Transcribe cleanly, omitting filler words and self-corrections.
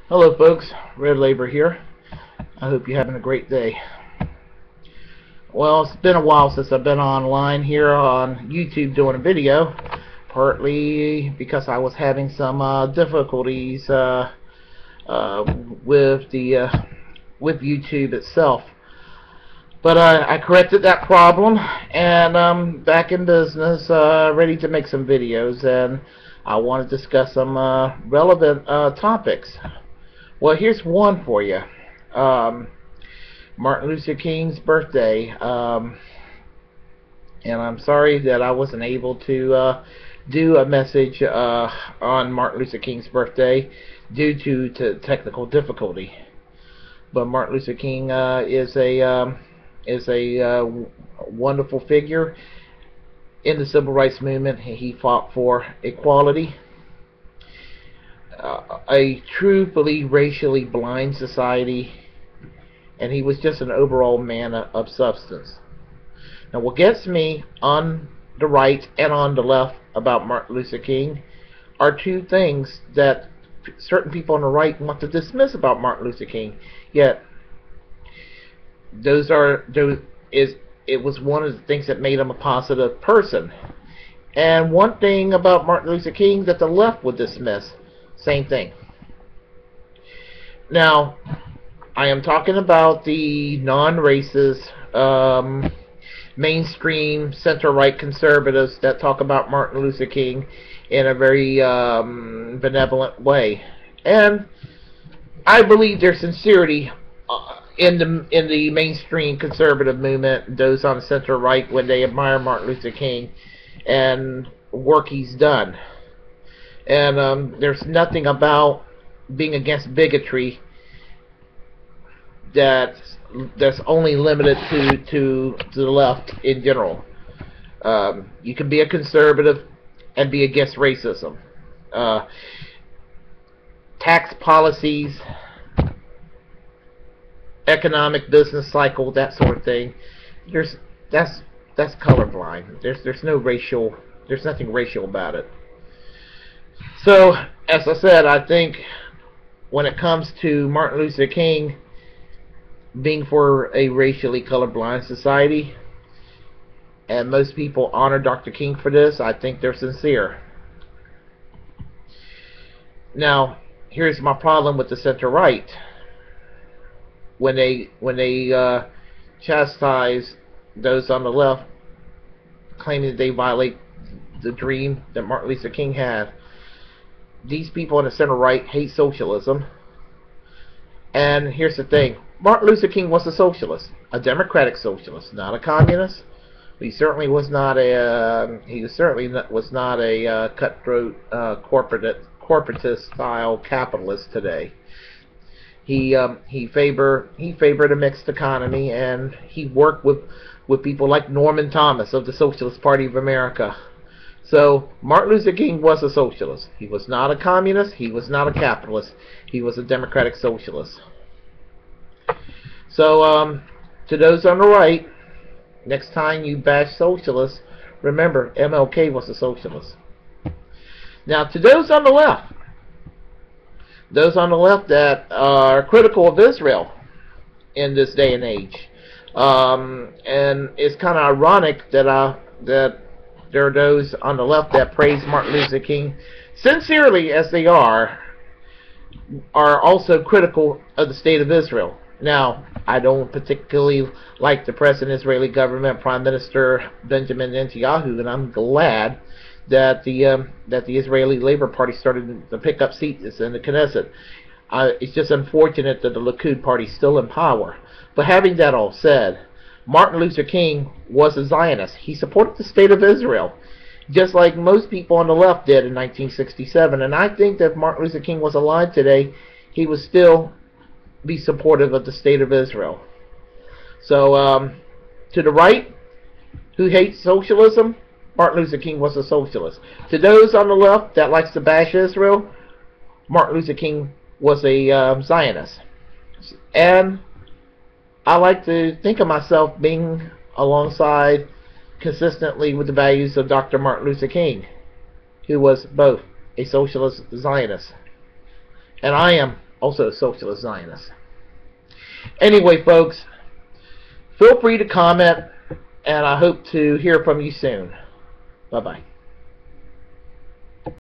Hello folks, Red Labor here. I hope you're having a great day. Well, it's been a while since I've been online here on YouTube doing a video, partly because I was having some difficulties with YouTube itself. But I corrected that problem, and I'm back in business, ready to make some videos, and I want to discuss some relevant topics. Well, here's one for you. Martin Luther King's birthday. And I'm sorry that I wasn't able to do a message on Martin Luther King's birthday due to technical difficulty. But Martin Luther King is a wonderful figure in the civil rights movement. He fought for equality. A truthfully racially blind society, and he was just an overall man of substance. Now, what gets me on the right and on the left about Martin Luther King are two things that certain people on the right want to dismiss about Martin Luther King, yet it was one of the things that made him a positive person. And one thing about Martin Luther King that the left would dismiss, same thing. Now, I am talking about the non-racist, mainstream center-right conservatives that talk about Martin Luther King in a very benevolent way, and I believe their sincerity in the mainstream conservative movement, those on the center-right, when they admire Martin Luther King and work he's done. And there's nothing about being against bigotry that's only limited to the left in general. You can be a conservative and be against racism. Tax policies, economic business cycle, that sort of thing. That's colorblind. There's nothing racial about it. So, as I said, I think when it comes to Martin Luther King being for a racially colorblind society, and most people honor Dr. King for this, I think they're sincere. Now, here's my problem with the center-right. When they chastise those on the left, claiming that they violate the dream that Martin Luther King had, these people on the center-right hate socialism. And here's the thing. Martin Luther King was a socialist, a democratic socialist, not a communist. He certainly was not a cutthroat corporatist style capitalist today. He favored a mixed economy, and he worked with people like Norman Thomas of the Socialist Party of America. So Martin Luther King was a socialist. He was not a communist. He was not a capitalist. He was a democratic socialist. So to those on the right, next time you bash socialists, remember MLK was a socialist. Now, to those on the left that are critical of Israel in this day and age, and it's kind of ironic that there are those on the left that praise Martin Luther King sincerely, as they are also critical of the state of Israel. Now, I don't particularly like the present Israeli government, Prime Minister Benjamin Netanyahu, and I'm glad that the Israeli Labor Party started to pick up seats in the Knesset. It's just unfortunate that the Likud Party is still in power. But having that all said, Martin Luther King was a Zionist. He supported the state of Israel, just like most people on the left did in 1967. And I think that if Martin Luther King was alive today, he would still be supportive of the state of Israel. So, to the right, who hates socialism, Martin Luther King was a socialist. To those on the left that likes to bash Israel, Martin Luther King was a Zionist. And I like to think of myself being alongside consistently with the values of Dr. Martin Luther King, who was both a socialist Zionist. And I am also a socialist Zionist. Anyway, folks, feel free to comment, and I hope to hear from you soon. Bye-bye.